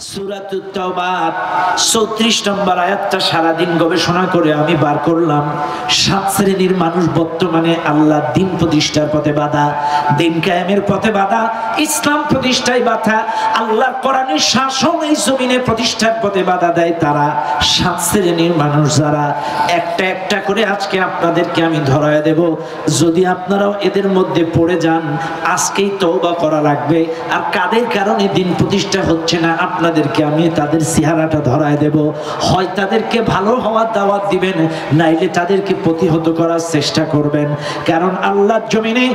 সূরাতুত তাওবা ৩৪ নম্বর আয়াতটা সারাদিন গবেষণা করে আমি বার করলাম। ৭ শ্রেণীর মানুষ বর্তমানে আল্লাহ দিন প্রতিষ্ঠার পথে বাধা, দিন কায়েমের পথে বাধা, ইসলাম প্রতিষ্ঠায় বাধা, আল্লাহর কোরআনের শাসন এই জমিনে প্রতিষ্ঠার পথে বাধা দেয় তারা ৭ শ্রেণীর মানুষ, যারা একটা একটা করে আজকে আপনাদেরকে আমি ধরায় দেব। যদি আপনারাও এদের মধ্যে পড়ে যান, আজকেই তওবা করা লাগবে। আর কাদের কারণে দিন প্রতিষ্ঠা হচ্ছে না আপনাদেরকে আমি তাদের চেহারাটা ধরায় দেব। হয় তাদেরকে ভালো হওয়ার দাওয়াত দিবেন, নাইলে তাদেরকে প্রতিহত করার চেষ্টা করবেন। কারণ আল্লাহর জমিনে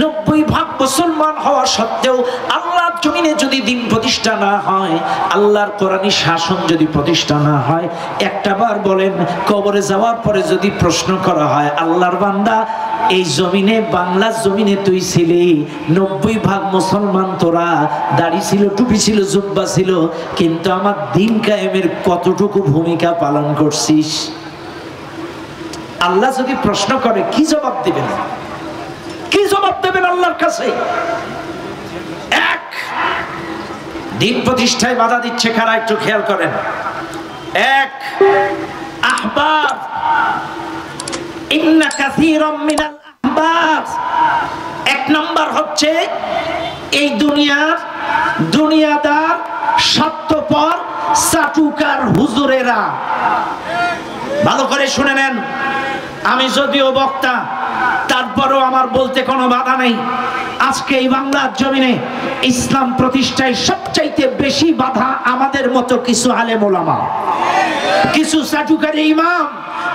90% মুসলমান হওয়া সত্ত্বেও আল্লাহর জমিনে যদি দিন প্রতিষ্ঠা না হয়, আল্লাহর কোরআনী শাসন যদি প্রতিষ্ঠা না হয়, একটাবার বলেন কবরে যাওয়ার পরে যদি প্রশ্ন করা হয়, আল্লাহর বান্দা এই জমিনে বাংলার জমিনে তুই ছিলি, 90% মুসলমান তোরা, দাড়ি ছিল, টুপি ছিল, জুব্বা ছিল, কিন্তু আমার দিন কায়েমের কতটুকু ভূমিকা পালন করছিস? আল্লাহ যদি প্রশ্ন করে কি জবাব দিবেন? কি জবাব দেবেন আল্লাহর কাছে? এক, দিন প্রতিষ্ঠায় বাধা দিচ্ছে কারা একটু খেয়াল করেন। এক, আহবার, ইন্না কাসীরাম মিনাল আহবার। এক নাম্বার হচ্ছে এই দুনিয়াদার স্বার্থপর চাটুকার হুজুরেরা। ভালো করে শুনে নেন, আমি যদিও বক্তা, তারপরেও আমার বলতে কোনো বাধা নেই। আজকে এই বাংলার জমিনে ইসলাম প্রতিষ্ঠায় সবচাইতে বেশি বাধা আমাদের মতো কিছু আলেম ওলামা, কিছু চাটুকারী ইমাম,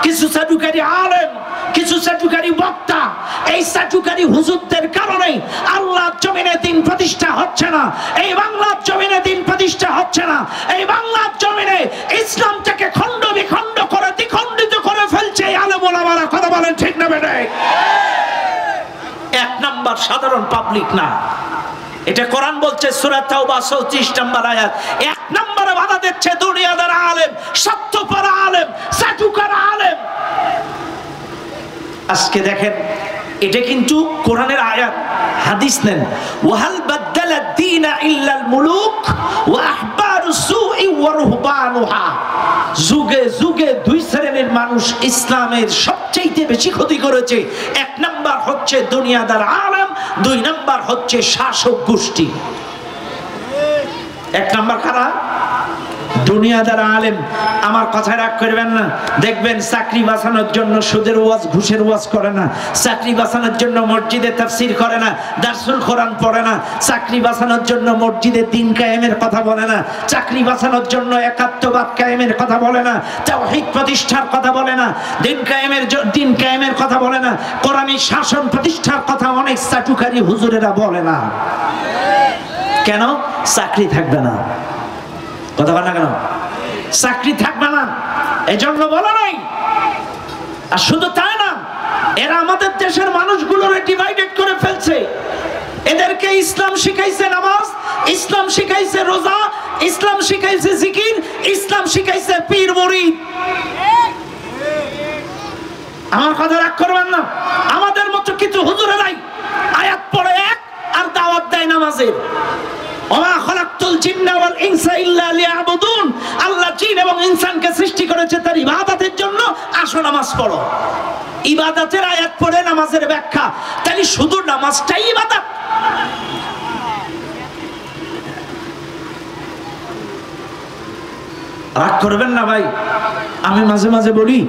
কিছু চাটুকারী আলেম, কিছু চাটুকারী বক্তা। এই চাটুকারী হুজুরদের কারণে আল্লাহর জমিনে দিন প্রতিষ্ঠা হচ্ছে না, এই বাংলার জমিনে দিন প্রতিষ্ঠা হচ্ছে না। এই বাংলার জমিনে ইসলামটাকে খণ্ড বিখণ্ড করে দ্বিখণ্ডিত করে ফেলছে এই আলেম ওলামারা। কথা বলেন ঠিক না বেঠিক? এক নাম্বার সাধারণ পাবলিক না, এটা কোরআন বলছে সূরা তাওবা ৩৪ নম্বর আয়াত। এক নম্বরে বাধা দিচ্ছে দুনিয়াদার আলেম, স্বার্থপর আলেম, চাটুকার আলেম। আজকে দেখেন, এটা কিন্তু কোরআনের আয়াত, হাদিস নেন। ওয়াহাল বাদদালা দ্বীনা ইল্লাল মুলুক ওয়া আহবারুস সুই ওয়া রুহবানুহা। যুগে যুগে দুই শ্রেণীর মানুষ ইসলামের সবচেয়ে বেশি ক্ষতি করেছে। এক নাম্বার হচ্ছে দুনিয়াদার আলেম, দুই নাম্বার হচ্ছে শাসক গোষ্ঠী। এক নাম্বার কারা? দুনিয়াদার আলেম। আমার কথা রাগ করবেন না, দেখবেন চাকরি বাঁচানোর জন্য সুদের ওয়াজ, ঘুষের ওয়াজ করে না, চাকরি বাঁচানোর জন্য মসজিদে তাফসীর করে না, দারসুল কোরআন পড়ে না, চাকরি বাঁচানোর জন্য মসজিদে দিন কায়েমের কথা বলে না, চাকরি বাঁচানোর জন্য একাত্মবাদ কায়েমের কথা বলে না, তাওহীদ প্রতিষ্ঠার কথা বলে না, দিন কায়েমের কথা বলে না, কোরআনী শাসন প্রতিষ্ঠার কথা অনেক চাটুকারী হুজুরেরা বলে না। কেন? চাকরি থাকবে না। কথা বলে না কেন? চাকরি থাকবে না, এজন্য বলা নাই। আর শুধু তাই না, এরা আমাদের দেশের মানুষগুলোরে ডিভাইডেড করে ফেলছে। এদেরকে ইসলাম শিখাইছে নামাজ, ইসলাম শিখাইছে রোজা, ইসলাম শিখাইছে জিকির, ইসলাম শিখাইছে পীর মুরিদ। আমার কথা রাগ করবেন না, আমাদের মতো কিছু হুজুরেরাই আয়াত পড়ে এক আর দাওয়াত দেয় নামাজের। ওমা খালাকতুল জিন্না ওয়াল ইনসা ইল্লা লিয়াবুদুন। আল্লাহ জিন এবং ইনসানকে সৃষ্টি করেছে তার ইবাদতের জন্য, আসো নামাজ পড়ো। ইবাদতের আয়াত পড়ে নামাজের ব্যাখ্যা, তাহলে শুধু নামাজটাই ইবাদত? রাগ করবেন না ভাই, আমি মাঝে মাঝে বলি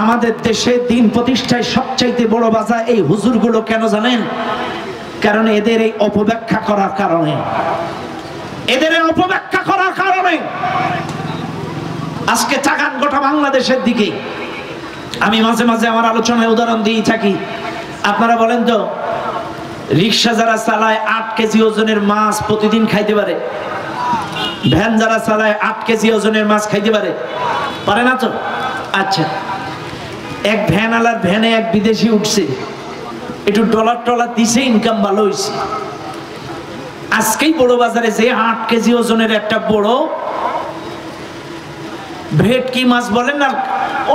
আমাদের দেশে দিন প্রতিষ্ঠায় সবচাইতে বড় বাধা এই হুজুরগুলো। কেন জানেন? কারণ এদের এই অপব্যাখ্যা করার কারণে, এদের অপব্যাখ্যা করার কারণে আজকে তাকান গোটা বাংলাদেশের দিকে। আমি মাঝে মাঝে আমার আলোচনায় উদাহরণ দিয়ে থাকি। আপনারা বলেন তো, রিক্সা যারা চালায় 8 কেজি ওজনের মাছ প্রতিদিন খাইতে পারে? ভ্যান যারা চালায় 8 কেজি ওজনের মাছ খাইতে পারে? পারে না তো। আচ্ছা, এক ভ্যান আলার ভ্যানে এক বিদেশি উঠছে, একটু ডলার দিছে, ইনকাম ভালো হয়েছে। আজকেই বড় বাজারে যে 8 কেজি ওজনের একটা বড় ভেটকি মাছ বলেন আর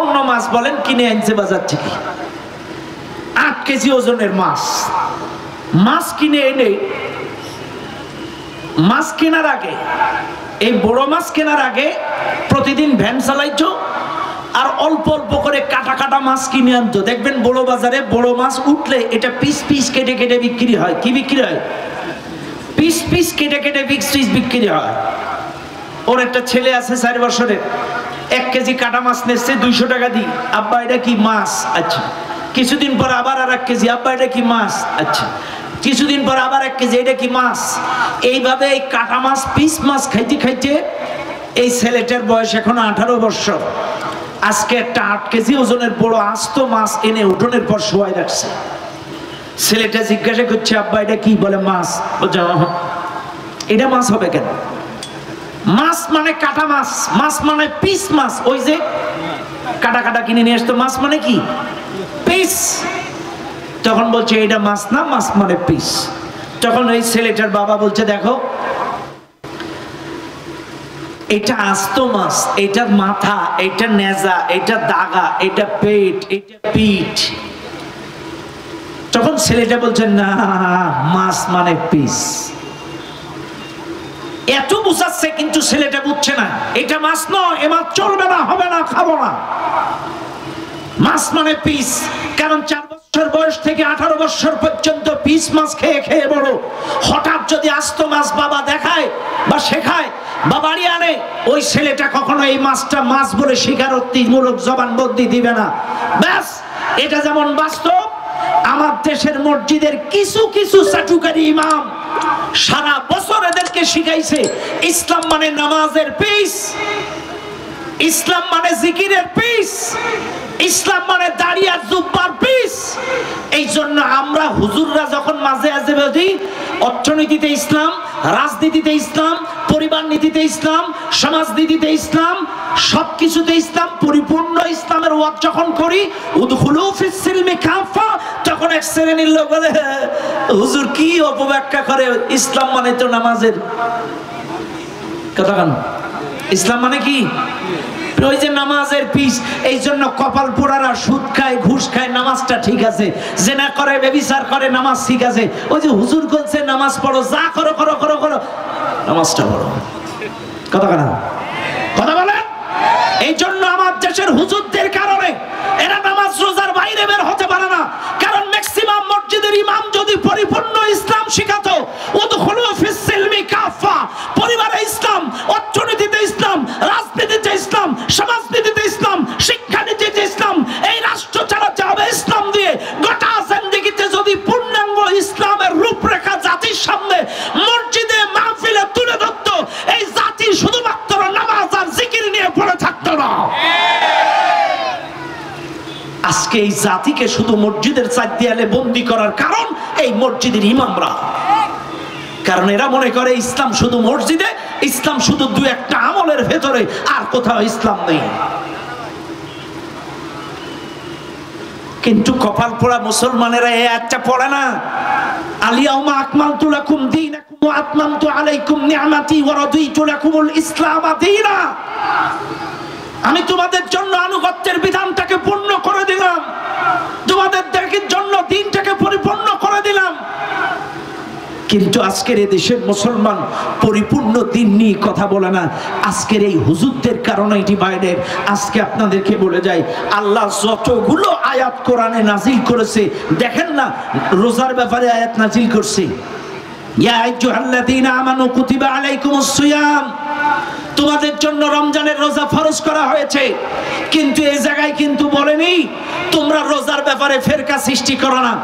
অন্য মাছ বলেন কিনে আনছে বাজার থেকে। 8 কেজি ওজনের মাছ কিনে এনে মাছ কেনার আগে এই বড় মাছ কেনার আগে প্রতিদিন ভ্যান চালাইতো আর অল্প অল্প করে কাটা কাটা মাছ কিনে আনতো। দেখবেন বড় বাজারে বড় মাছ উঠলে এটা পিস পিস কেটে কেটে বিক্রি হয়। কি বিক্রি হয়? পিস পিস কেটে কেটে পিস পিস বিক্রি হয়। ওর একটা ছেলে আছে 4 বছরের, 1 কেজি কাটা মাছ নিচ্ছে 200 টাকা দিই। আব্বা এটা কি মাছ? আচ্ছা। কিছুদিন পর আবার আর 1 কেজি, আব্বা এটা কি মাছ? আচ্ছা। কিছুদিন পর আবার 1 কেজি, এটা কি মাছ? এইভাবে এই কাটা মাছ পিস মাছ খাইতে খাইতে এই ছেলেটার বয়স এখন 18 বছর। আজকে একটা 8 কেজি ওজনের বড় আস্ত মাছ এনে উঠোনের পর শোয়াই রাখছে। ছেলেটা জিজ্ঞাসা করছে, আব্বা এটা কি? বলে মাছ। বলছে এটা মাছ হবে কেন? মাছ মানে কাটা মাছ, মাছ মানে পিস মাছ। ওই যে কাটা কাটা কিনে নিয়ে আসতো, মাছ মানে কি? পিস। তখন বলছে এটা মাছ না, মাছ মানে পিস। তখন ওই ছেলেটার বাবা বলছে, দেখো এটা আস্ত মাছ, এটার মাথা, এটা নেজা, এটা দাগা, এটা পেট, এটা পিঠ। তখন ছেলেটা বলছে না, মাছ মানে পিস। এত বুঝাচ্ছে কিন্তু ছেলেটা বুঝছে না, এটা মাছ নয়, এ মাছ চলবে না, হবে না, খাবো না। মাছ মানে পিস। কারণ 4 বছর বয়স থেকে 18 বছর পর্যন্ত পিস মাছ খেয়ে খেয়ে বড়। হঠাৎ যদি আস্ত মাছ বাবা দেখায় বা শেখায় বা বাড়ি আনে, ওই ছেলেটা কখনো এই মাছটা মাছ বলে স্বীকারোক্তিমূলক জবানবন্দি দিবে না। ব্যাস, এটা যেমন বাস্তব। আমার দেশের মসজিদের কিছু কিছু চাটুকারী ইমাম সারা বছর এদেরকে শিখাইছে ইসলাম মানে নামাজের পিস, ইসলাম মানে জিকিরের পিস, ইসলাম মানে দাড়ি আর জুব্বার পিস। এই জন্য আমরা হুজুররা যখন মাঝে মাঝে বলি অর্থনীতিতে ইসলাম, রাজনীতিতে ইসলাম, পরিবার নীতিতে ইসলাম, সমাজনীতিতে ইসলাম, সবকিছুতে ইসলাম, পরিপূর্ণ ইসলামের ওয়াজ যখন করি, উদখুলু ফিস সিলমি কাফা, তখন এক শ্রেণীর লোক বলে হুজুর কি অপব্যাখ্যা করে, ইসলাম মানে তো নামাজের কথা। কেন ইসলাম মানে কি? ওই যে নামাজের পিস। এই জন্য কপাল পোড়ারা সুদ খায়, ঘুষ খায়, নামাজটা ঠিক আছে। জেনা করে, ব্যভিচার করে, নামাজ ঠিক আছে। ওই যে হুজুর বলছে নামাজ পড়ো, যা করো করো করো করো, নামাজটা পড়ো। কথা কেন? কথা বলেন। এই জন্য আমার দেশের হুজুরদের কারণে এরা নামাজ রোজার বাইরে বের হতে পারে না। কারণ ম্যাক্সিমাম মসজিদের ইমাম যদি পরিপূর্ণ ইসলাম শিখাতো, উদখুলু ফিস সিলমি কাফা, পরিবারে ইসলাম, অর্থনীতিতে ইসলাম, রাজনীতিতে ইসলাম, সমাজনীতিতে ইসলাম, শিক্ষানীতিতে ইসলাম, এই রাষ্ট্র চালাতে হবে ইসলাম দিয়ে। গোটা জিন্দেগিতে যদি পূর্ণাঙ্গ ইসলামের রূপরেখা জাতির সামনে মসজিদে মাহফিলে তুলে ধরত, এই জাতি শুধুমাত্র নামাজ আর জিকির নিয়ে পড়ে থাকতো না। আজকে এই জাতিকে শুধু মসজিদের 4 দেয়ালে বন্দী করার কারণ এই মসজিদের ইমামরা। কারণ এরা মনে করে ইসলাম শুধু মসজিদে, ইসলাম শুধু 2-1টা আমলের ভেতরে, আর কোথাও ইসলাম নেই। কিন্তু কপাল পোড়া মুসলমানেরা এই আয়াতটা পড়ে না। আলিয়াউমা আকমালতু লাকুম দীনাকুম ওয়া আতমামতু আলাইকুম নি'মাতি ওয়া রাদিতু লাকুমুল ইসলাম দীনা। আমি তোমাদের জন্য আনুগত্যের বিধানটাকে পূর্ণ করে দিলাম, তোমাদের জন্য দিনটাকে পরিপূর্ণ করে দিলাম। কিন্তু আজকের এই দেশের মুসলমান পরিপূর্ণ দিন নিয়ে কথা বলে না। আজকের এই হুজুরদের কারণে এটি বাইরের। আজকে আপনাদেরকে বলে যাই, আল্লাহ যতগুলো আয়াত কোরআনে নাজিল করেছে, দেখেন না রোজার ব্যাপারে আয়াত নাজিল করছে, ইয়া আইয়ুহাল্লাযীনা আমানু কুতিবা আলাইকুমুস সিয়াম, তোমাদের জন্য রমজানের রোজা ফরজ করা হয়েছে। কিন্তু এই জায়গায় কিন্তু বলেনি তোমরা রোজার ব্যাপারে ফেরকা সৃষ্টি করো না।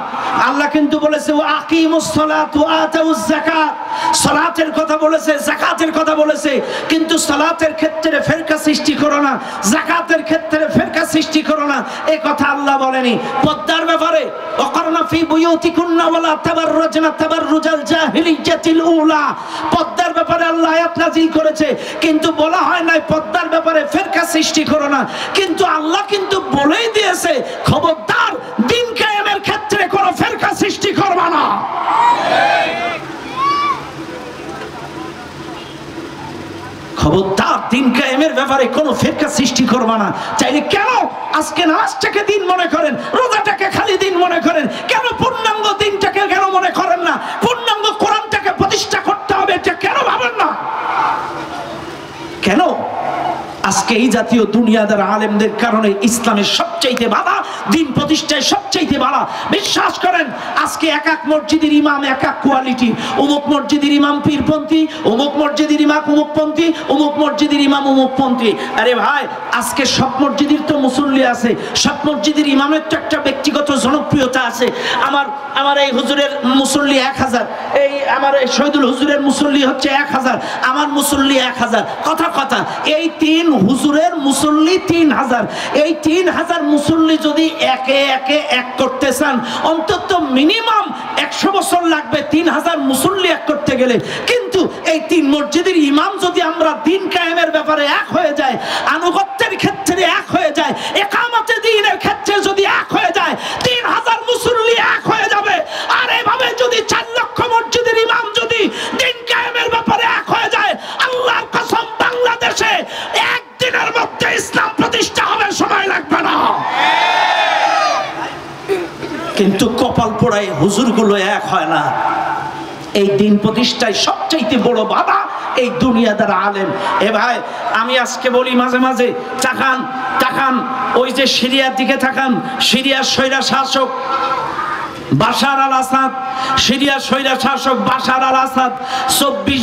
আল্লাহ কিন্তু বলেছে ওয়া আকিমুস সালাত ওয়া আতাউজ যাকাত, সালাতের কথা বলেছে, যাকাতের কথা বলেছে। কিন্তু সালাতের ক্ষেত্রে ফেরকা সৃষ্টি করো না, যাকাতের ক্ষেত্রে ফেরকা সৃষ্টি করো না, এই কথা আল্লাহ বলেনি। পর্দার ব্যাপারে ওয়াকারনা ফি বুয়ুতিকুন্না ওয়ালা তাবাররাজনা তাবাররুজাল জাহিলিয়াতিল উলা, পর্দার ব্যাপারে আল্লাহ আয়াত নাযিল করেছে। কিন্তু বলা হয় না পর্দার ব্যাপারে ফেরকা সৃষ্টি করো না। কিন্তু আল্লাহ কিন্তু বলেই দিয়েছে, খবরদার দিন কায়েমের ক্ষেত্রে কোনো ফেরকা সৃষ্টি করবা না। খবরদার দিন কায়েমের ব্যাপারে কোনো ফেরকা সৃষ্টি করবা না। চাইলে কেন আজকে নামাজটাকে দিন মনে করেন, রোজাটাকে খালি দিন মনে করেন, কেন পূর্ণাঙ্গ দিনটাকে কেন মনে করেন না? পূর্ণাঙ্গ কোরআনটাকে প্রতিষ্ঠা করতে হবে, এটা কেন ভাবেন না? কেন? আজকে এই জাতীয় দুনিয়াদার আলেমদের কারণে ইসলামের সবচাইতে বাধা, দিন প্রতিষ্ঠায় সবচাইতে বাধা। বিশ্বাস করেন, আজকে এক এক মসজিদের ইমাম এক এক কোয়ালিটি। অমুক মসজিদের ইমাম পীরপন্থী, অমুক মসজিদের ইমাম অমুকপন্থী, অমুক মসজিদের ইমাম অমুকপন্থী। আরে ভাই, আজকে সব মসজিদের তো মুসল্লি আছে, সব মসজিদের ইমামের তো একটা ব্যক্তিগত জনপ্রিয়তা আছে। আমার এই হুজুরের মুসল্লি 1000, এই আমার শহীদুল হুজুরের মুসল্লি হচ্ছে 1000, আমার মুসল্লি 1000। কথা এই 3 হুজুরের মুসল্লি 3000। এই 3000 মুসল্লি যদি একে একে এক করতে চান, অন্তত মিনিমাম 100 বছর লাগবে 3000 মুসল্লি এক করতে গেলে। কিন্তু এই 3 মসজিদের ইমাম যদি আমরা দিন কায়েমের ব্যাপারে এক হয়ে যায়, আনুগত্যের ক্ষেত্রে এক হয়ে যায়, ইকামতে দ্বীনের ক্ষেত্রে যদি এক হয়ে যায়, 3000 মুসল্লি এক হয়ে যাবে। আর এভাবে যদি 4 লক্ষ মসজিদের ইমাম যদি দিন কায়েমের ব্যাপারে এক হয়ে যায়, আল্লাহর কসম বাংলাদেশে একদিনের মধ্যে ইসলাম প্রতিষ্ঠা হবে, সময় লাগবে না। কিন্তু কপাল পোড়ায় হুজুরগুলো এক হয় না। এই দিন প্রতিষ্ঠায় সবচাইতে বড় বাধা এই দুনিয়াদার আলেম। এ ভাই, আমি আজকে বলি মাঝে মাঝে, তাকান ওই যে সিরিয়ার দিকে তাকান। সিরিয়ার স্বৈরা শাসক বাশার আল আসাদ, সিরিয়ার স্বৈরা শাসক বাশার আল আসাদ 24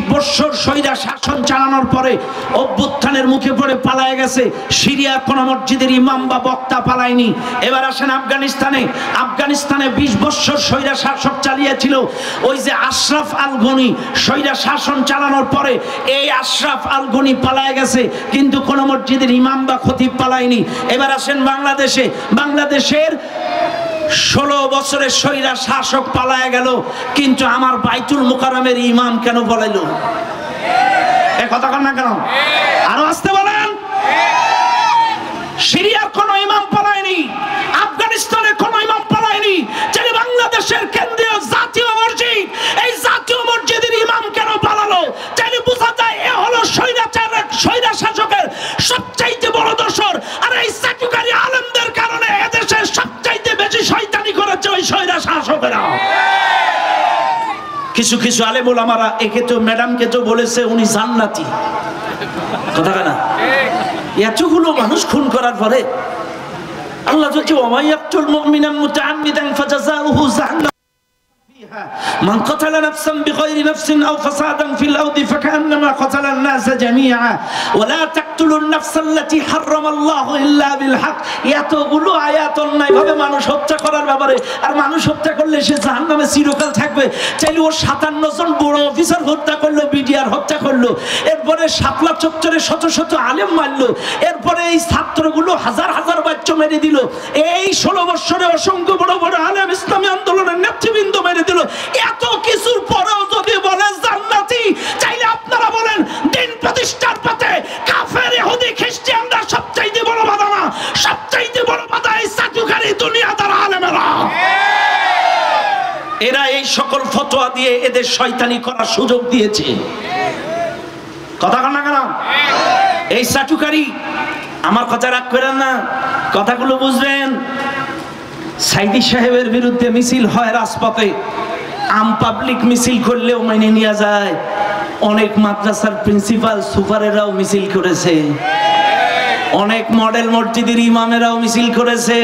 বছর স্বৈরা শাসন চালানোর পরে অভ্যুত্থানের মুখে পড়ে পালায় গেছে। সিরিয়ার কোন মসজিদের ইমাম বা বক্তা পালায়নি। এবার আসেন আফগানিস্তানে 20 বছর স্বৈরা শাসক চালিয়েছিল ওই যে আশরাফ আল গনি। স্বৈরা শাসন চালানোর পরে এই আশরাফ আল গনি পালায় গেছে, কিন্তু কোন মসজিদের ইমাম বা খতিব পালায়নি। এবার আসেন বাংলাদেশের 16 বছরের স্বৈরা শাসক পালায় গেল, কিন্তু আমার বাইতুল মুকাররমের ইমাম কেন পালাইলো? এ কথা কন না কেন? আরো আসতে বলেন। সিরিয়ার কোন ইমাম পালায়নি, আফগানিস্তানের কোন ইমাম পালায়নি, যে বাংলাদেশের কেন্দ্রীয় জাতীয় মসজিদ, এই জাতীয় মসজিদের ইমাম কেন পালালো? তাইলে বোঝা যায় এ হলো স্বৈরা শাসকের সবচাইতে বড় দোসর। আর এই চাটুকারী আলেমদের কারণে এদেশে সবচাইতে বেশি শয়তানি করেছে ওই স্বৈরা শাসকেরা। কিছু আলেম ওলামারা একে তো ম্যাডামকে তো বলেছে উনি জান্নাতি। কথা না? এতগুলো মানুষ খুন করার পরে আল্লাহ বলছে ওয়ামাইয়াকতুল মুমিনান মুতাআম্মিদান ফাজাযাউহু জাহান্নাম من قتل نفسا بغير نفس أو فسادا في الأرض فكأنما قتل الناس جميعا ولا تقتلوا النفس التي حرم الله إلا بالحق। এতগুলো আয়াত অন্যায়ভাবে মানুষ হত্যা করার ব্যাপারে, আর মানুষ হত্যা করলে সে জাহান্নামে চিরকাল থাকবে। চাইলে ও 57 জন বড় অফিসার হত্যা করলো, বিডিআর হত্যা করলো, এরপরে শাপলা চত্বরে শত আলেম মারলো, এরপরে এই ছাত্রগুলো হাজার বাচ্চা মেরে দিল, এই 16 বছরে অসংখ্য বড় আলেম ইসলামী আন্দোলনের নেতৃবৃন্দ মেরে দিল। এত কিছুর পরেও যদি বলে জান্নাতি, চাইলে আপনারা বলেন দিন প্রতিষ্ঠার পথে কাফের ইহুদি খ্রিস্টানরা সবচাইতে বড় বাধা না? সবচাইতে বড় বাধা এই চাটুকারী দুনিয়াদার আলেমেরা। এরা এই সকল ফতোয়া দিয়ে এদের শয়তানি করার সুযোগ দিয়েছে। কথা কন না কেন? এই চাটুকারী, আমার কথা রাগ করেন না, কথাগুলো বুঝবেন। সাইদি সাহেবের বিরুদ্ধে মিছিল হয় রাজপথে, আম পাবলিক মিছিল করলেও মেনে নেওয়া যায়। অনেক মাদ্রাসার প্রিন্সিপাল সুপারেরাও মিছিল করেছে, অনেক মডেল মসজিদের ইমামেরাও মিছিল করেছে,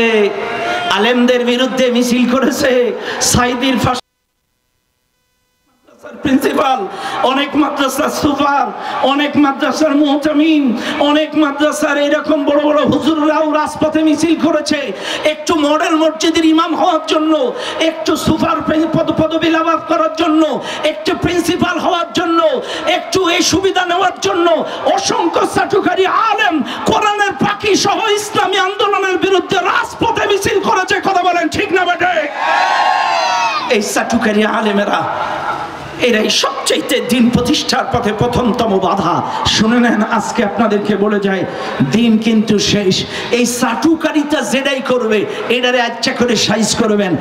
আলেমদের বিরুদ্ধে মিছিল করেছে। সাইদির প্রিন্সিপাল, অনেক মাদ্রাসার সুপার, অনেক মাদ্রাসার মুহতামিম, অনেক মাদ্রাসার এরকম বড় হুজুররাও রাজপথে মিছিল করেছে একটু মডেল মসজিদের ইমাম হওয়ার জন্য, একটু সুপার পদবি লাভ করার জন্য, একটু প্রিন্সিপাল হওয়ার জন্য, একটু এই সুবিধা নেওয়ার জন্য। অসংখ্য চাটুকারী আলেম কোরআনের পাখি সহ ইসলামী আন্দোলনের বিরুদ্ধে রাজপথে মিছিল করেছে। কথা বলেন ঠিক না বেটে? এই চাটুকারী আলেমেরা এরাই সবচাইতে দিন প্রতিষ্ঠার পথে প্রথমতম বাধা। শুনে নেন, আজকে আপনাদেরকে বলে যায় দিন কিন্তু শেষ। এই চাটুকারিতা যেটাই করবে এটারে আচ্ছা করে সাইজ করবেন।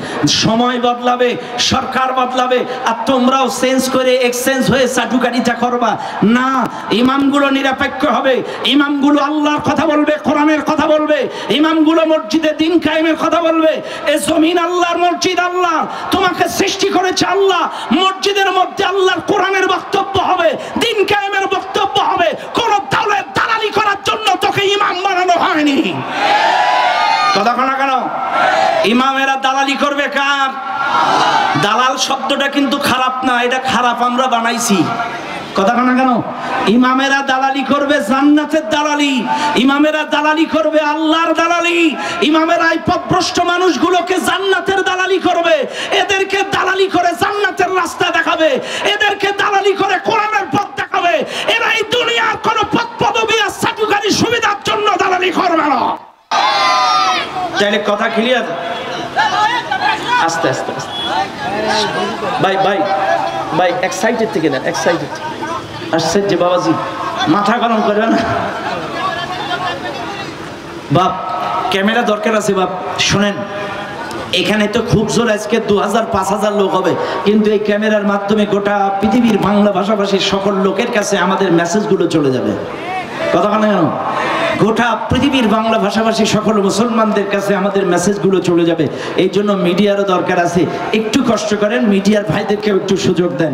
সময় বদলাবে, সরকার বদলাবে, আর তোমরাও চেঞ্জ করে এক্সচেঞ্জ হয়ে চাটুকারিতা করবা না। ইমামগুলো নিরপেক্ষ হবে, ইমামগুলো আল্লাহর কথা বলবে, কোরআনের কথা বলবে, ইমামগুলো মসজিদে দিন কায়েমের কথা বলবে। এই জমিন আল্লাহর, মসজিদ আল্লাহ, তোমাকে সৃষ্টি করেছে আল্লাহ। মসজিদের মধ্যে আল্লাহর কোরআনের বক্তব্য হবে, দিন কায়েমের বক্তব্য দালালি করবে কার? দালাল শব্দটা কিন্তু খারাপ না, এটা খারাপ আমরা বানাইছি। কথা না কেন? ইমামেরা দালালি করবে জান্নাতের দালালি, ইমামেরা দালালি করবে আল্লাহর দালালি, ইমামেরা এই পথভ্রষ্ট মানুষগুলোকে জান্নাতের দালালি করবে, এদেরকে দালালি করে জান্নাতের রাস্তা দেখাবে, এদেরকে দালালি করে কোরআনের পথ দেখাবে। এরা এই দুনিয়ার কোন পদ পদবি আর চাটুকারি সুবিধার জন্য দালালি করবে না। তাহলে কথা ক্লিয়ার? আস্তে আস্তে আস্তে ভাই ভাই ভাই এক্সাইটেড থেকে না, এক্সাইটেড আসছে যে বাবাজি মাথা গরম করবে না বাপ। ক্যামেরা দরকার আছে বাপ। শুনেন, এখানে তো খুব জোর আজকে 2000-5000 লোক হবে, কিন্তু এই ক্যামেরার মাধ্যমে গোটা পৃথিবীর বাংলা ভাষাভাষীর সকল লোকের কাছে আমাদের মেসেজগুলো চলে যাবে। কথা কেন? গোটা পৃথিবীর বাংলা ভাষাভাষী সকল মুসলমানদের কাছে আমাদের মেসেজগুলো চলে যাবে। এই জন্য মিডিয়ারও দরকার আছে। একটু কষ্ট করেন, মিডিয়ার ভাইদেরকে একটু সুযোগ দেন,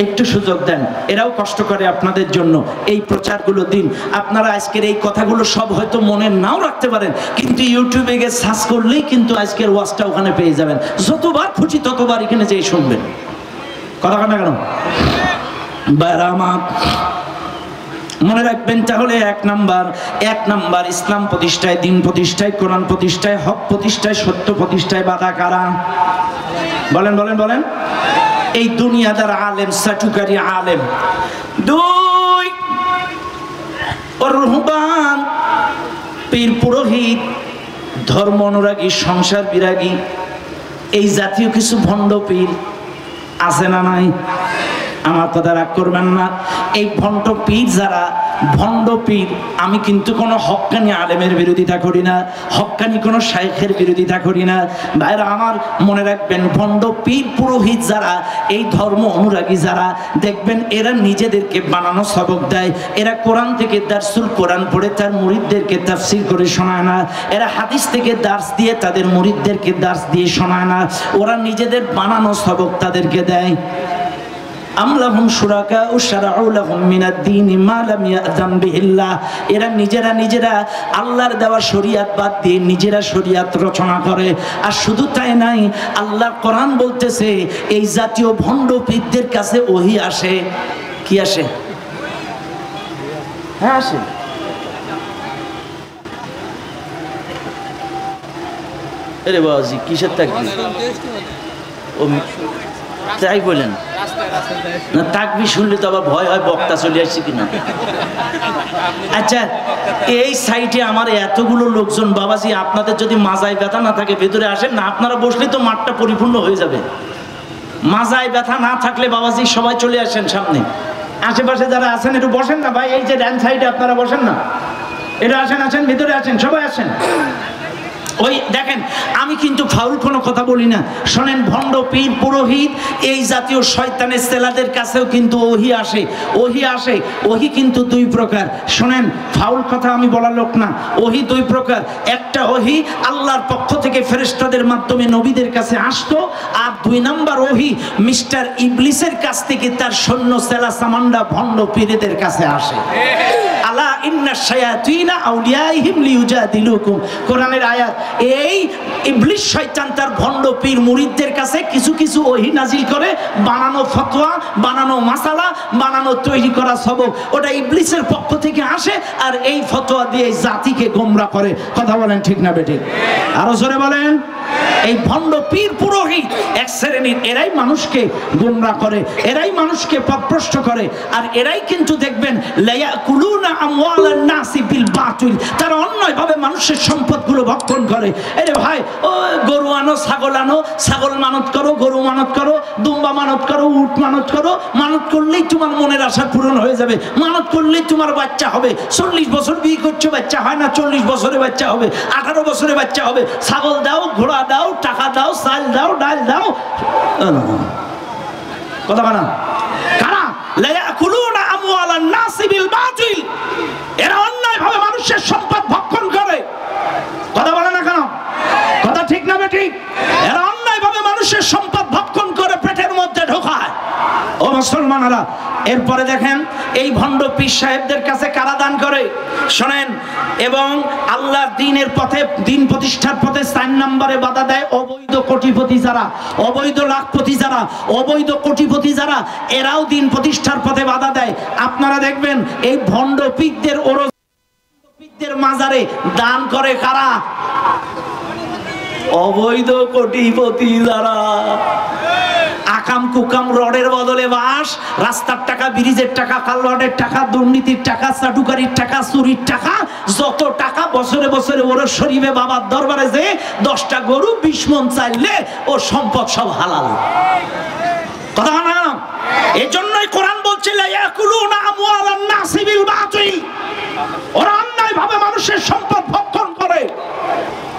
একটু সুযোগ দেন। এরাও কষ্ট করে আপনাদের জন্য, এই প্রচারগুলো দিন। আপনারা আজকের এই কথাগুলো সব হয়তো মনে নাও রাখতে পারেন, কিন্তু ইউটিউবে গিয়ে সার্চ করলেই কিন্তু আজকের ওয়াজটা ওখানে পেয়ে যাবেন। যতবার খুশি ততবার এখানে যেয়ে শুনবেন। কথা কেন? বাইরা আমার মনে রাখবেন, তাহলে এক নাম্বার ইসলাম প্রতিষ্ঠায়, দিন প্রতিষ্ঠায়, কোরআন প্রতিষ্ঠায়, হক প্রতিষ্ঠায়, সত্য প্রতিষ্ঠায় বাধা কারা? বলেন বলেন বলেন। এই দুনিয়াদার আলেম, চাটুকারী আলেম। দুই, রুহবান, পীর পুরোহিত, ধর্ম অনুরাগী, সংসার বিরাগী, এই জাতীয় কিছু ভণ্ড পীর আছে না নাই? আমার কথা রাগ করবেন না। এই ভণ্ড পীর যারা, ভণ্ড পীর, আমি কিন্তু কোনো হক্কানি আলেমের বিরোধিতা করি না, হক্কানি কোনো শাইখের বিরোধিতা করি না। ভাইরা আমার মনে রাখবেন, ভণ্ড পীর পুরোহিত যারা, এই ধর্ম অনুরাগী যারা, দেখবেন এরা নিজেদেরকে বানানো সবক দেয়। এরা কোরআন থেকে দারসুল কোরআন পড়ে তার মুরিদদেরকে তাফসীর করে শোনায় না। এরা হাদিস থেকে দার্স দিয়ে তাদের মুরিদদেরকে দার্স দিয়ে শোনায় না। ওরা নিজেদের বানানো সবক তাদেরকে দেয়। আমলাহুম শুরাকা ও শারাউ লাহুম মিনাদ দীন মা লাম ইয়াযাম বিহিল্লাহ। এরা নিজেরা আল্লাহর দেওয়া শরীয়ত বাদ দিয়ে নিজেরা শরীয়ত রচনা করে। আর শুধু তাই নাই, আল্লাহর কোরআন বলতেছে এই জাতীয় ভণ্ড পীরদের কাছে ওহী আসে। কি আসে? হ্যাঁ আসে। আরে বাবাজি কিসের তাকবীর? ও তাই বলেন না, তাকবীর শুনলে তো আবার ভয় হয় বক্তা চলে আসছে কিনা। আচ্ছা, এই সাইডে আমার এতগুলো লোকজন, বাবাজি আপনাদের যদি মাজায় ব্যথা না থাকে ভেতরে আসেন না, আপনারা বসলে তো মাঠটা পরিপূর্ণ হয়ে যাবে। মাজায় ব্যথা না থাকলে বাবাজি সবাই চলে আসেন সামনে। আশেপাশে যারা আছেন একটু বসেন না ভাই, এই যে ডান সাইডে আপনারা বসেন না, এটা আসেন, আসেন ভিতরে আসেন, সবাই আসেন। ওই দেখেন, আমি কিন্তু ফাউল কোনো কথা বলি না। শোনেন, ভণ্ড পীর পুরোহিত এই জাতীয় শয়তানের ছেলেদের কাছেও কিন্তু ওহী আসে, ওহী আসে। ওহী কিন্তু দুই প্রকার। শোনেন, ফাউল কথা আমি বলার লোক না। ওহী দুই প্রকার। একটা ওহী আল্লাহর পক্ষ থেকে ফেরেশতাদের মাধ্যমে নবীদের কাছে আসতো, আর দুই নাম্বার ওহী মিস্টার ইবলিসের কাছ থেকে তার সৈন্য সেলা সামান্ডা ভণ্ড পীরদের কাছে আসে। আলা ইন্না শায়াতিনা আউলিয়াইহিম লিউজাদিলুকুম, কোরআনের আয়াত। এই ইবলিস শয়তান তার ভণ্ড পীর মুরিদদের কাছে কিছু কিছু ওহী নাজিল করে, বানানো ফতোয়া, বানানো মাসালা, বানানো তৈরি করা সবক, ওটা ইবলিসের পক্ষ থেকে আসে, আর এই ফতোয়া দিয়ে জাতিকে গোমরা করে। কথা বলেন ঠিক না বেঠিক? আরো জোরে বলেন। এই ভণ্ড পীর পুরোহিত এক শ্রেণীর, এরাই মানুষকে গোমরা করে, এরাই মানুষকে পথভ্রষ্ট করে। আর এরাই কিন্তু দেখবেন লায়াকুলুনা আমওয়ালান নাসি বিল বাতিল, তারা অন্যায়ভাবে মানুষের সম্পদগুলো ভক্ষণ করে। আরে ভাই, ও গরু আনো, ছাগল আনো, ছাগল মানত করো, গরু মানত করো, দুম্বা মানত করো, উট মানত করো। মানত করলেই তোমার মনের আশা পূরণ হয়ে যাবে, মানত করলেই তোমার বাচ্চা হবে। 40 বছর বিয়ে করছো, বাচ্চা হয় না, 40 বছরে বাচ্চা হবে, 18 বছরে বাচ্চা হবে। ছাগল দাও, ঘোড়া দাও, টাকা দাও, চাল দাও, ডাল দাও। কথা বলা কারা? লায়াকুলুনা আমওয়ালান নাসি বিল বাতিল, এরা অন্যায়ভাবে মানুষের সম্পদ ভক্ষণ করে। কথা বলে না কেন? কথা ঠিক না বেঠিক? এরা অন্যায়ভাবে মানুষের সম্পদ ভক্ষণ করে পেটের মধ্যে ঢোকায়। ও মুসলমানেরা, এরপরে দেখেন এই ভণ্ড পীর সাহেবদের কাছে কারা দান করে শোনেন। এবং আল্লাহর দ্বীনের পথে, দ্বীন প্রতিষ্ঠার পথে 4 নম্বরে বাধা দেয় অবৈধ কোটিপতি যারা, অবৈধ লাখপতি যারা, অবৈধ কোটিপতি যারা, এরাও দ্বীন প্রতিষ্ঠার পথে বাধা দেয়। আপনারা দেখবেন এই ভণ্ড পীরদের মাজারে দান করে কারা? অবৈধ কোটিপতি যারা। আকাম কুকাম রডের বদলে বাঁশ, রাস্তার টাকা, ব্রিজের টাকা, কালওয়ার্ডের টাকা, দুর্নীতির টাকা, চাটুকারির টাকা, চুরির টাকা, যত টাকা বছরে বছরে ওর শরীফে বাবার দরবারে যে 10টা গরু 20 মণ চাইলে ওর সম্পদ সব হালাল। কথা না? এই জন্যই কোরআন বলছে লায়াকুলুনা আমওয়ালান নাসি বিল বাতিল, ওরা অন্যায় ভাবে মানুষের সম্পদ ভক্ষণ করে।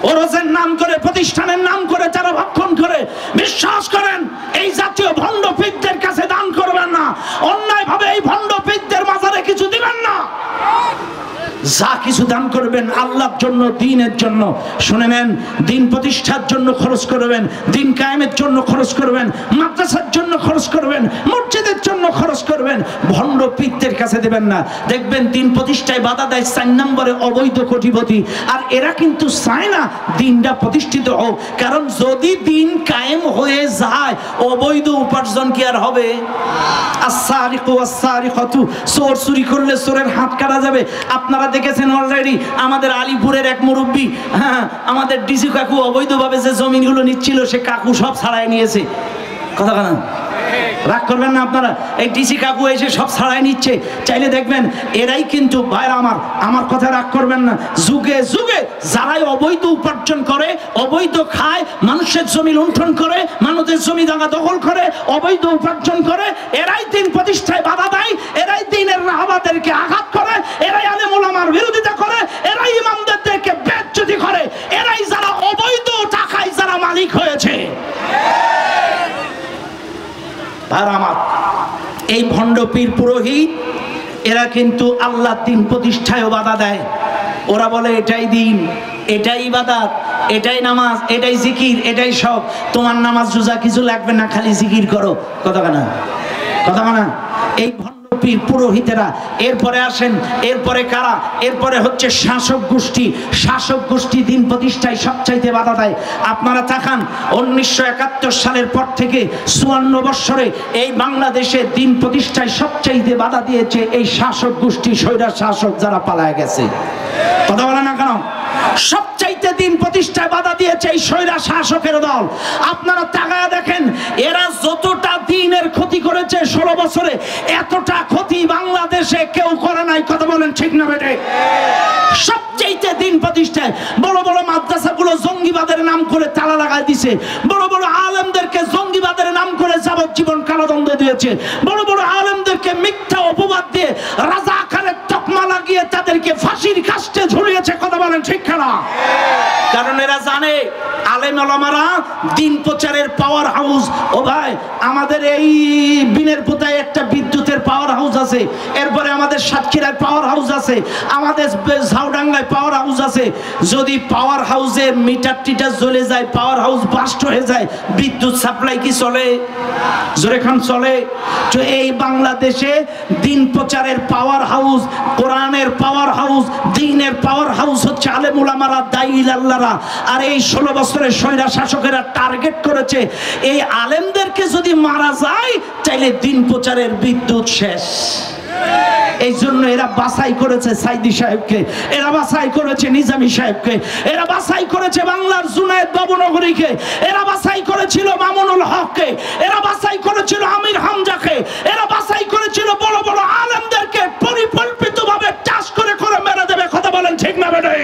ওরসের নাম করে, প্রতিষ্ঠানের নাম করে যারা ভক্ষণ করে, বিশ্বাস করেন এই জাতীয় ভণ্ড পীরদের কাছে দান করবেন না, অন্যায় ভাবে এই ভণ্ড পীরদের মাজারে কিছু দিবেন না। যা কিছু দান করবেন আল্লাহর জন্য, দ্বীনের জন্য, শুনে নেন, দ্বীন প্রতিষ্ঠার জন্য খরচ করবেন, দ্বীন কায়েমের জন্য খরচ করবেন, মাদ্রাসার জন্য খরচ করবেন, মসজিদের জন্য খরচ করবেন, ভণ্ড পীরদের কাছে দেবেন না। দেখবেন দ্বীন প্রতিষ্ঠায় বাধা দেয় 4 নম্বরে অবৈধ কোটিপতি। আর এরা কিন্তু চায় না দ্বীনটা প্রতিষ্ঠিত হোক, কারণ যদি দ্বীন কায়েম হয়ে যায় অবৈধ উপার্জন কি আর হবে? আস-সারিকু ওয়াস-সারিকাতু, চোর চুরি করলে চোরের হাত কাটা যাবে। আপনারা দেখেছেন অলরেডি আমাদের আলিপুরের এক মুরব্বী, হ্যাঁ, আমাদের ডিসি কাকু অবৈধভাবে যে জমিনগুলো নিচ্ছিল সে কাকু সব ছাড়াই নিয়েছে। কথা না? রাগ করবেন না আপনারা, এই ডিসি কাকু এসে সব ছাড়াই নিচ্ছে। চাইলে দেখবেন এরাই কিন্তু ভাইরা আমার কথা রাগ করবেন না, যুগে যুগে যারাই অবৈধ উপার্জন করে, অবৈধ খায়, মানুষের জমি লুণ্ঠন করে, মানুষের জমি জায়গা দখল করে, অবৈধ উপার্জন করে, এরাই দ্বীন প্রতিষ্ঠায় বাধা দেয়, এরাই দ্বীনের রাহবারদেরকে আঘাত করে, এরাই আলেম ওলামার বিরোধিতা করে, এরাই ইমামদেরকে বেইজ্জতি করে, এরাই যারা অবৈধ টাকায় যারা মালিক হয়েছে। আর আমার এই ভণ্ড পীর পুরোহিত এরা কিন্তু আল্লাহ দ্বীন প্রতিষ্ঠায়ও বাধা দেয়। ওরা বলে এটাই দ্বীন, এটাই ইবাদত, এটাই নামাজ, এটাই জিকির, এটাই সব। তোমার নামাজ রোজা কিছু লাগবে না, খালি জিকির করো। কথা না? কথা না? এই ভণ্ড পীর পুরোহিতেরা। এরপরে আসেন, এরপরে কারা? এরপরে হচ্ছে শাসক গোষ্ঠী। শাসক গোষ্ঠী দ্বীন প্রতিষ্ঠায় সবচাইতে বাধা দেয়। আপনারা তাকান 1971 সালের পর থেকে 54 বছরে এই বাংলাদেশে দ্বীন প্রতিষ্ঠায় সবচাইতে বাধা দিয়েছে এই শাসক গোষ্ঠী, স্বৈরা শাসক যারা পালায় গেছে। কথা বলে না কেন? সবচাইতে দ্বীন প্রতিষ্ঠায় বাধা দিয়েছে এই স্বৈরা শাসকের দল। আপনারা তাকায়া দেখেন এরা যতটা দ্বীনের ক্ষতি করেছে 16 বছরে, এতটা ক্ষতি বাংলাদেশে কেউ করে নাই। কথা বলেন ঠিক না বেটে? সবচাইতে দ্বীন প্রতিষ্ঠায় বড় বড় মাদ্রাসাগুলো জঙ্গিবাদের নাম করে তালা লাগাই দিছে, বড় বড় আলেমদেরকে জঙ্গিবাদের নাম করে যাবজ্জীবন কারাদণ্ড দিয়েছে, বড় বড় আলেমদেরকে মিথ্যা অপবাদ দিয়ে রাজাকারের তকমা লাগিয়ে তাদেরকে ফাঁসির কাস্টে ঝুলিয়েছে। কথা বলেন ঠিক না? কারণ এরা জানে আলেম ওলামারা দ্বীন প্রচারের পাওয়ার হাউস। ও ভাই, আমাদের এই বিনের পোতায় একটা বিদ্যুতের পাওয়ার হাউস আছে, এরপরে আমাদের সাতক্ষীরায় পাওয়ার হাউস আছে, আমাদের ঝাউডাঙ্গায় পাওয়ার হাউস আছে। যদি পাওয়ার হাউসের মিটার টিটার জ্বলে যায়, পাওয়ার হাউস বাস্ট হয়ে যায়, বিদ্যুৎ সাপ্লাই কি চলে? জোরে খান চলে? তো এই বাংলাদেশে দ্বীন প্রচারের পাওয়ার হাউস, কোরআনের পাওয়ার হাউস, দ্বীনের পাওয়ার হাউস হচ্ছে আলেম ওলামারা, দাঈল আল্লাহরা। আর এই 16 বছরের স্বৈরা শাসকেরা টার্গেট করেছে এই আলেমদেরকে যদি মারা যায় তাইলে দ্বীন প্রচারের বিদ্যুৎ শেষ। এই জন্য এরা বাছাই করেছে সাইদি সাহেবকে, এরা বাছাই করেছে নিজামী সাহেবকে, এরা বাছাই করেছে বাংলার জুনায়েদ বাবুনগরীকে, এরা বাছাই করেছিল মামুনুল হককে, এরা বাছাই করেছিল আমির হামজাকে, এরা বাছাই করেছিল বড় বড় আলেমদেরকে পরিকল্পিতভাবে টাচ করে করে মেরে দেবে। কথা বলেন ঠিক না বেটে?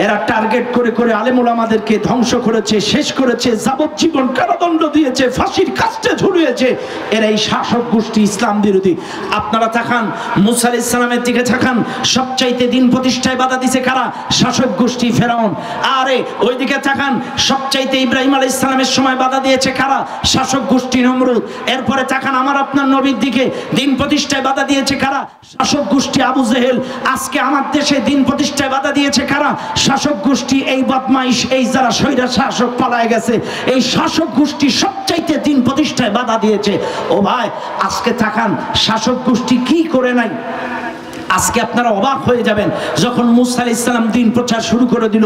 এরা টার্গেট করে করে আলেম ওলামাদেরকে ধ্বংস করেছে, শেষ করেছে, যাবজ্জীবন কারাদণ্ড দিয়েছে, ফাঁসির কাস্টে ঝুলিয়েছে। এরা এই শাসক গোষ্ঠী ইসলাম বিরোধী। আপনারা তাকান মুসা আলাইহিস সালামের দিকে তাকান, সবচাইতে দ্বীন প্রতিষ্ঠায় বাধা দিছে কারা? শাসক গোষ্ঠী ফেরাউন। আরে ওইদিকে তাকান, সবচাইতে ইব্রাহিম আলাইহিস সালামের সময় বাধা দিয়েছে কারা? শাসক গোষ্ঠী নমরুদ। এরপরে তাকান আমার আপনার নবীর দিকে, দ্বীন প্রতিষ্ঠায় বাধা দিয়েছে কারা? শাসক গোষ্ঠী আবু জেহেল। আজকে আমার দেশে দ্বীন প্রতিষ্ঠায় বাধা দিয়েছে কারা? শাসক গোষ্ঠী, এই বদমাইশ, এই যারা স্বৈরা শাসক পালায় গেছে, এই শাসক গোষ্ঠী সবচাইতে দিন প্রতিষ্ঠায় বাধা দিয়েছে। ও ভাই, আজকে তাকান শাসক গোষ্ঠী কি করে নাই। আজকে আপনারা অবাক হয়ে যাবেন, যখন মুসা আলাইহিস সালাম দিন প্রচার শুরু করে দিল,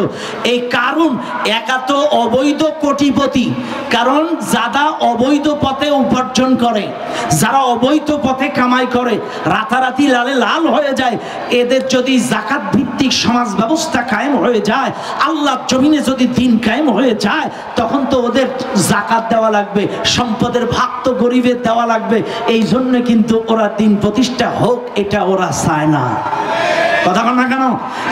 এই কারণ একা তো অবৈধ কোটিপতি, কারণ যারা অবৈধ পথে উপার্জন করে, যারা অবৈধ পথে কামাই করে, রাতারাতি লালে লাল হয়ে যায়, এদের যদি জাকাত ভিত্তিক সমাজ ব্যবস্থা কায়েম হয়ে যায়, আল্লাহর জমিনে যদি দিন কায়েম হয়ে যায়, তখন তো ওদের জাকাত দেওয়া লাগবে, সম্পদের ভাগ তো গরিবের দেওয়া লাগবে। এই জন্য কিন্তু ওরা দিন প্রতিষ্ঠা হোক এটা ওরা চায় না। কথা বল না কেন?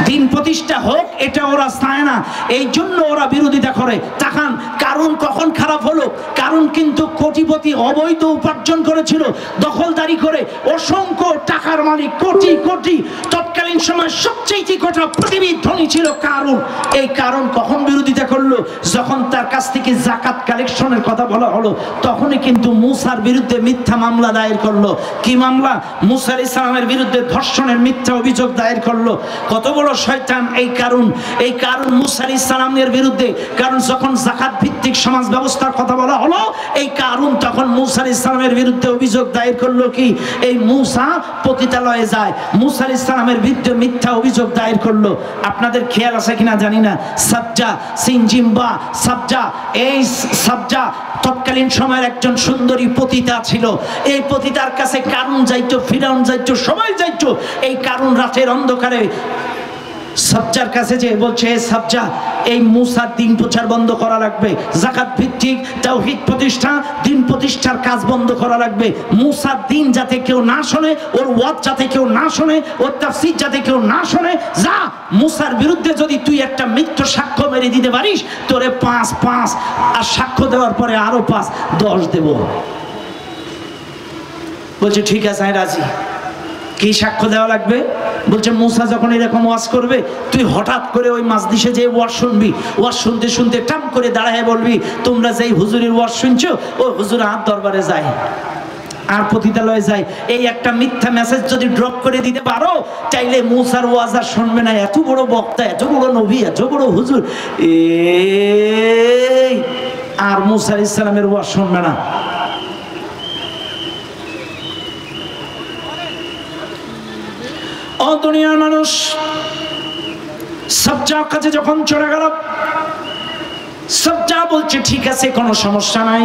দিন প্রতিষ্ঠা হোক এটা ওরা চায় না, এই জন্য ওরা বিরোধিতা করে। তাকান কারণ কখন খারাপ হলো? কারণ কিন্তু কোটিপতি, অবৈধ উপার্জন করেছিল, দখলদারি করে অসংখ্য টাকার মালিক, কোটি কোটি। তৎকালীন সময় সবচেয়ে গোটা পৃথিবীর ধনী ছিল কারণ। এই কারণ কখন বিরোধিতা করলো? যখন তার কাছ থেকে জাকাত কালেকশনের কথা বলা হলো, তখনই কিন্তু মুসার বিরুদ্ধে মিথ্যা মামলা দায়ের করলো। কি মামলা? মুসা আলাইহিস সালামের বিরুদ্ধে ধর্ষণের মিথ্যা অভিযোগ দায়ের করলো। কত বড় শয়তান এই কারণ! এই কারণ মুসা আলাইহিস সালামের বিরুদ্ধে, কারণ যখন জাকাত ভিত্তিক সমাজ ব্যবস্থার কথা বলা হলো, এই কারণ তখন মুসা আলাইহিস সালামের বিরুদ্ধে অভিযোগ দায়ের করলো। কি? এই মুসা পতিতালয়ে যায়, মুসা আলাইহিস সালামের বিরুদ্ধে মিথ্যা অভিযোগ দায়ের করলো। আপনাদের খেয়াল আছে কিনা জানি না, সাবজা সিনজিম্বা সাবজা, এই সাবজা তৎকালীন সময়ের একজন সুন্দরী পতিতা ছিল। এই পতিতার কাছে কারণ যাইতো, ফিরাউন যাইতো, সবাই যাইতো। এই কারণ রাতের অন্ধকারে সাবজার কাছে যে বলছে, সাবজা, এই মুসার দিন প্রচার বন্ধ করা লাগবে, জাকাত ভিত্তিক তাওহীদ প্রতিষ্ঠা, দিন প্রতিষ্ঠার কাজ বন্ধ করা লাগবে। মুসার দিন যাতে কেউ না শোনে, ওর ওয়াজ যাতে কেউ না শোনে, ওর তাফসীর যাতে কেউ না শোনে। যা, মুসার বিরুদ্ধে যদি তুই একটা মিথ্যা সাক্ষ্য মেরে দিতে পারিস, তোরে 5 আর সাক্ষ্য দেওয়ার পরে আরো 5, 10 দেব। বলছে ঠিক আছে, আমি রাজি। কি সাক্ষ্য দেওয়া লাগবে? বলছে মুসা যখন এরকম ওয়াজ করবে, তুই হঠাৎ করে ওই মাজলিসে যে ওয়াজ শুনবি, ওয়াজ শুনতে শুনতে টাম করে দাঁড়ায় বলবি, তোমরা যেই হুজুরের ওয়াজ শুনছো, ওই হুজুর আর দরবারে যায়, আর পতিতালয়ে যায়। এই একটা মিথ্যা মেসেজ যদি ড্রপ করে দিতে পারো, চাইলে মুসার ওয়াজ আর শুনবে না। এত বড় বক্তা, এত বড় নবী, এত বড় হুজুর, আর মুসা আলাইহিস সালামের ওয়াজ শুনবে না। ও দুনিয়ার মানুষ, সাবজার কাছে যখন চলে গেল, সাবজা বলছে ঠিক আছে, কোনো সমস্যা নাই,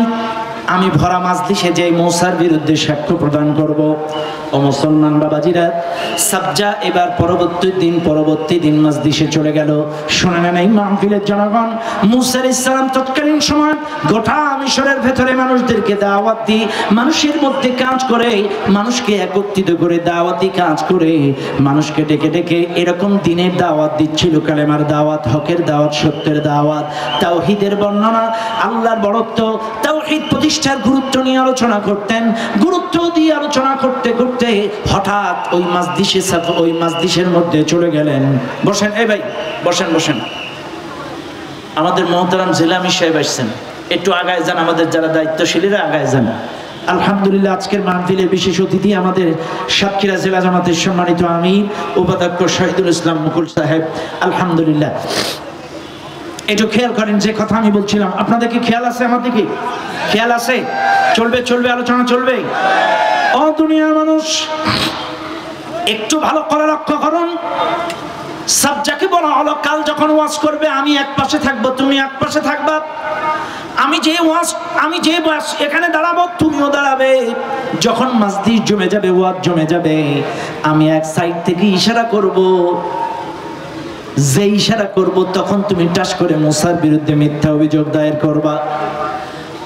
আমি ভরা মাজলিসে যে মুসার বিরুদ্ধে সাক্ষ্য প্রদান করব। ও মুসলমান বাবাজিরা, সাবজা এবার পরবর্তী দিন মাজলিসে চলে গেল। শুনে নেন এই মাহফিলের জনগণ, মুসা আলাইহিস সালাম তৎকালীন সময় গোটা মিশরের ভেতরে মানুষদেরকে দাওয়াত দিয়ে, মানুষের মধ্যে কাজ করে, মানুষকে একত্রিত করে দাওয়াতি কাজ করে, মানুষকে ডেকে ডেকে এরকম দিনের দাওয়াত দিচ্ছিল, কালেমার দাওয়াত, হকের দাওয়াত, সত্যের দাওয়াত, তাওহীদের বর্ণনা, আল্লাহর বড়ত্ব, তাওহীদ প্রতিষ্ঠার গুরুত্ব নিয়ে আলোচনা করতেন। গুরুত্ব দিয়ে আলোচনা করতে করতে হঠাৎ ওই মাজলিসের মধ্যে চলে গেলেন। বসেন, এই ভাই বসেন, বসেন। আমাদের মহতারাম জিলামি সাহেব আসছেন, একটু আগায় যান, আমাদের যারা দায়িত্বশীলীরা আগায় যান। আলহামদুলিল্লাহ, আজকের মাহফিলের বিশেষ অতিথি আমাদের সাতক্ষীরা জেলা জামাতের সম্মানিত আমির উপাধ্যক্ষ শহীদুল ইসলাম মুকুল সাহেব। আলহামদুলিল্লাহ, একটু খেয়াল করেন যে কথা আমি বলছিলাম, আপনাদের কি খেয়াল আছে? আমার দিকে খেয়াল আছে? চলবে, চলবে, আলোচনা চলবে। ও দুনিয়ার মানুষ, একটু ভালো করে লক্ষ্য করুন। সাবজাকে বলা হলো, কাল যখন ওয়াজ করবে, আমি এক পাশে থাকবো, তুমি এক পাশে থাকবা। আমি যে ওয়াজ এখানে দাঁড়াবো, তুমিও দাঁড়াবে। যখন মাজলিস জমে যাবে, ওয়াজ জমে যাবে, আমি এক সাইড থেকে ইশারা করব। যে ইশারা করব, তখন তুমি টাস করে মুসার বিরুদ্ধে মিথ্যা অভিযোগ দায়ের করবা।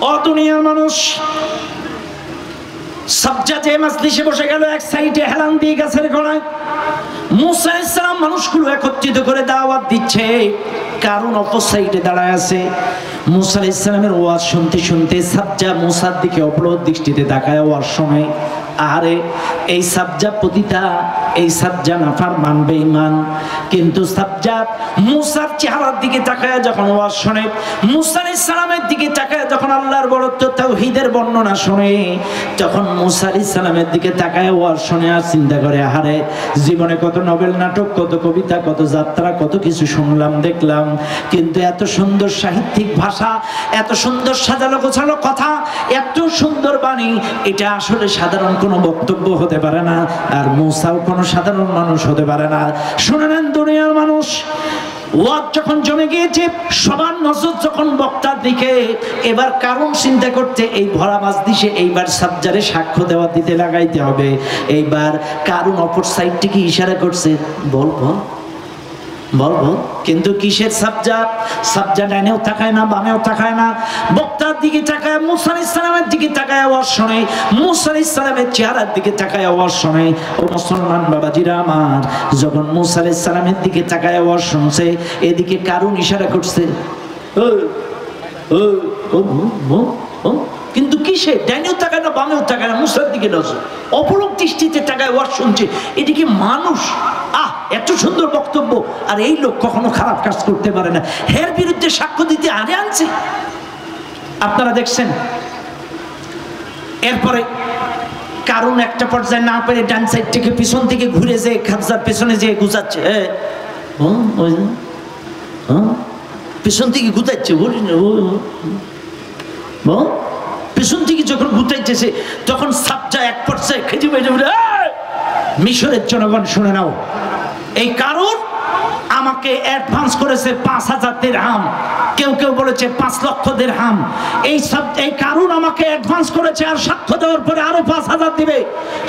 ও দুনিয়ার মানুষ, সাবজা যে মাজলিসে বসে গেল, এক সাইডে হেলান দিয়ে গাছের গোড়ায় মুসা আলাইহিস সালাম মানুষগুলো একত্রিত করে দাওয়াত দিচ্ছে, কারণ অপর সাইডে দাঁড়ায় আছে। মুসা আলাইহিস সালামের ওয়াজ শুনতে শুনতে সাবজা মুসার দিকে অপলক দৃষ্টিতে তাকায় ওয়াজ শোনে। আরে এই সাজ্জাদ পতিতা, এই সাজ্জাদ নাফরমান বেঈমান, কিন্তু সাজ্জাদ মুসার চেহারার দিকে তাকায় যখন ওয়াজ শুনে, মুসা আলাইহিস সালামের দিকে তাকায় যখন আল্লাহর বড়ত্ব তাওহীদের বর্ণনা শুনে, তখন মুসা আলাইহিস সালামের দিকে তাকায় ওয়াজ শুনে আর চিন্তা করে, আরে জীবনে কত নোবেল নাটক, কত কবিতা, কত যাত্রা, কত কিছু শুনলাম দেখলাম, কিন্তু এত সুন্দর সাহিত্যিক ভাষা, এত সুন্দর সাজানো গোছানো কথা, এত সুন্দর বাণী, এটা আসলে সাধারণ কোনো বক্তব্য হতে পারে না, আর মুসাও কোনো সাধারণ মানুষ হতে পারে না। শুনে নেন দুনিয়ার মানুষ, ওয়াজ যখন জমে গিয়েছে, সবার নজর যখন বক্তার দিকে, এবার কারণ চিন্তা করতে এই ভরা মাজলিসে এইবার সাজ্জাদে সাক্ষ্য দেওয়া দিতে লাগাইতে হবে। এইবার কারণ অপর সাইডটি কি ইশারা করছে, বলবো বলবো, কিন্তু কিসের সাজ্জাদ? সাজ্জাদ ডানেও তাকায় না, বামেও তাকায় না, বক্তার দিকে তাকায়, মুসা আলাইহিস সালামের দিকে তাকায় আওয়াজ শুনে, মুসা আলাইহিস সালামের চেহারার দিকে তাকায় আওয়াজ শুনে। ও মুসলমান বাবাজিরা আমার, যখন মুসা আলাইহিস সালামের দিকে তাকায় আওয়াজ শুনছে, এদিকে কারণ ইশারা করছে, ও ও ও ও, কিন্তু কিসে? ডাইনেও তাকায় না, বামেও তাকায় না, মুসার দিকে নজর, অপলক দৃষ্টিতে তাকায় ওয়াজ শুনছে। এদিকে মানুষ, এত সুন্দর বক্তব্য, আর এই লোক কখনো খারাপ কাজ করতে পারে না, এর বিরুদ্ধে সাক্ষ্য দিতে আরে আনছে। আপনারা দেখছেন, এরপরে কারণ একটা পর্যায়ে না পেরে ডান সাইড থেকে পিছন থেকে ঘুরে যে খাজার পেছনে যে গুজাচ্ছে, পিছন থেকে গুতাচ্ছে, পিছন থেকে যখন গুতাইতেছে তখন সাজ্জা এক পর্যায়ে খেজে বেজে বলে, মিশরের জনগণ শুনে নাও, এই কারণ আমাকে অ্যাডভান্স করেছে 5,000 দিরহাম, কেউ কেউ বলেছে 5 লক্ষ দিরহাম। এই কারণ আমাকে অ্যাডভান্স করেছে, আর সাক্ষ্য দেওয়ার পরে আরো 5,000 দিবে।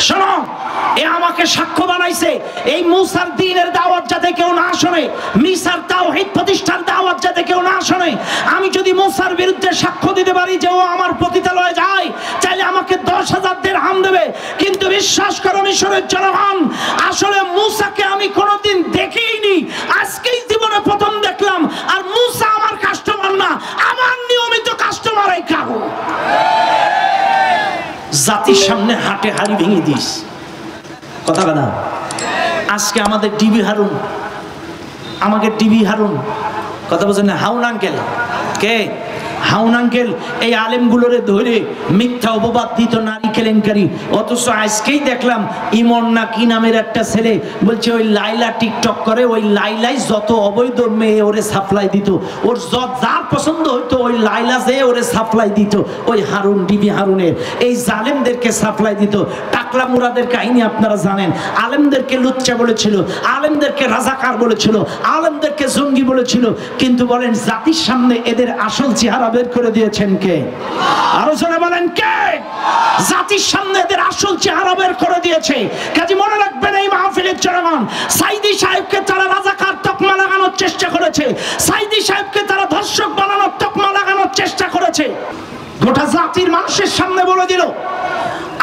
শোনো, এ আমাকে সাক্ষ্য বানাইছে এই মুসার দ্বীনের দাওয়াত যাতে কেউ না শোনে, মিসার তাওহীদ প্রতিষ্ঠার দাওয়াত যাতে কেউ না শোনে। আমি যদি মুসার বিরুদ্ধে সাক্ষ্য দিতে পারি যে ও আমার পতিতালয়ে যায়, চাইলে আমাকে 10,000 দিরহাম দেবে। কিন্তু বিশ্বাস করো মিশরের জনগণ, আসলে মুসাকে আমি কোনোদিন দেখিনি, আজকেই জীবনে প্রথম দেখলাম। আর মুসা আমার কাস্টমার না, আমার নিয়মিত কাস্টমার এই কারণ। জাতির সামনে হাটে হাড়ি ভেঙে দিস, কথা বলা। আজকে আমাদের ডিবি হারুন, আমাকে ডিবি হারুন, কথা বলছেন না, হাউন আঙ্কেল, কে হাউন আঙ্কেল, এই আলেমগুলোরে ধরে মিথ্যা অপবাদ দিত, নারী কেলেঙ্কারি। অথচ আজকেই দেখলাম ইমন না কি নামের একটা ছেলে বলছে ওই লাইলা টিকটক করে, ওই লাইলাই যত অবৈধ মেয়ে ওরে সাপ্লাই দিত, ওর যার পছন্দ হইতো ওই লাইলা যে ওরে সাপ্লাই দিত, ওই হারুন, ডিবি হারুনের এই জালেমদেরকে সাপ্লাই দিত। টাকলা মুরাদের কাহিনী আপনারা জানেন, আলেমদেরকে লুচ্চা বলেছিল, আলেমদেরকে রাজাকার বলেছিল, আলেমদেরকে জঙ্গি বলেছিল, কিন্তু বলেন জাতির সামনে এদের আসল চেহারা বের করে দিয়েছেন কে? আরো জোরে বলেন কে? জাতির সামনে এদের আসল চেহারা বের করে দিয়েছে। কাজে মনে রাখবেন এই মাহফিলের জনগণ, সাইদি সাহেবকে তারা রাজাকার তকমা লাগানোর চেষ্টা করেছে, সাইদি সাহেবকে তারা ধর্ষক বানানোর তকমা লাগানোর চেষ্টা করেছে। গোটা জাতির মানুষের সামনে বলে দিল,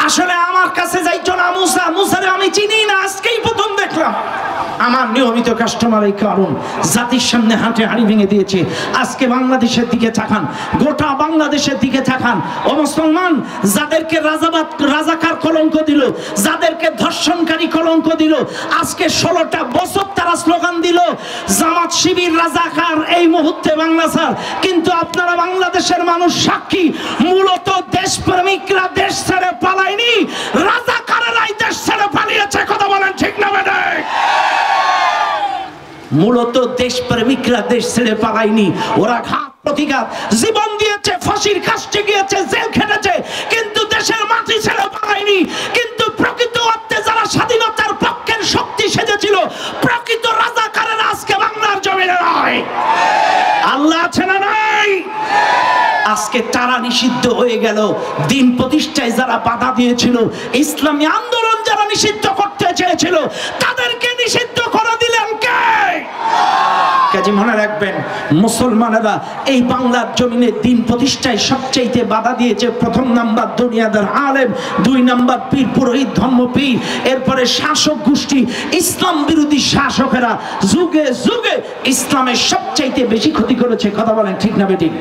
আসলে আমার কাছে যাইতো না মুসা, মুসারে আমি চিনি না, আজকেই প্রথম দেখলাম। আমার নিয়মিত কাস্টমার এই কারণ জাতির সামনে হাঁটে হাড়ি ভেঙে দিয়েছে। আজকে বাংলাদেশের দিকে তাকান, গোটা বাংলাদেশের দিকে তাকান, ও মুসলমান, যাদেরকে রাজাকার কলঙ্ক দিল, যাদেরকে ধর্ষণকারী কলঙ্ক দিল, আজকে 16টা বছর তারা স্লোগান দিল জামাত শিবির রাজাকার, এই মুহূর্তে বাংলা স্যার। কিন্তু আপনারা বাংলাদেশের মানুষ সাক্ষী, মূলত দেশপ্রেমিকরা দেশ ছেড়ে পালায়নি, রাজাকারেরাই দেশ ছেড়ে পালিয়েছে। কথা বলেন ঠিক না বেঠিক? মূলত দেশপ্রেমিকরা দেশ ছেড়ে পালায়নি, ওরা ঘাত প্রতিঘাত জীবন দিয়েছে, ফাঁসির কাস্টে গিয়েছে, জেল খেটেছে, কিন্তু দেশের মাটি ছেড়ে পালায়নি। কিন্তু প্রকৃত অর্থে যারা স্বাধীনতার পক্ষের শক্তি সেজেছিল, প্রকৃত রাজাকারেরা আজকে বাংলার জমিনে নয়। আল্লাহ আছে না নাই? আজকে তারা নিষিদ্ধ হয়ে গেল। দিন প্রতিষ্ঠায় যারা বাধা দিয়েছিল, ইসলামী আন্দোলন যারা নিষিদ্ধ করতে চেয়েছিল, তাদেরকে নিষিদ্ধ করে দিলেন কে? কাজে মনে রাখবেন মুসলমানেরা এই বাংলার জমিনে দিন প্রতিষ্ঠায় সবচাইতে বাধা দিয়েছে। প্রথম নাম্বার দুনিয়াদার আলেম, 2 নাম্বার পীর পুরোহিত ধর্মপীর, এরপরে শাসক গোষ্ঠী, ইসলাম বিরোধী শাসকেরা যুগে যুগে ইসলামের সবচাইতে বেশি ক্ষতি করেছে। কথা বলেন ঠিক না বেঠিক?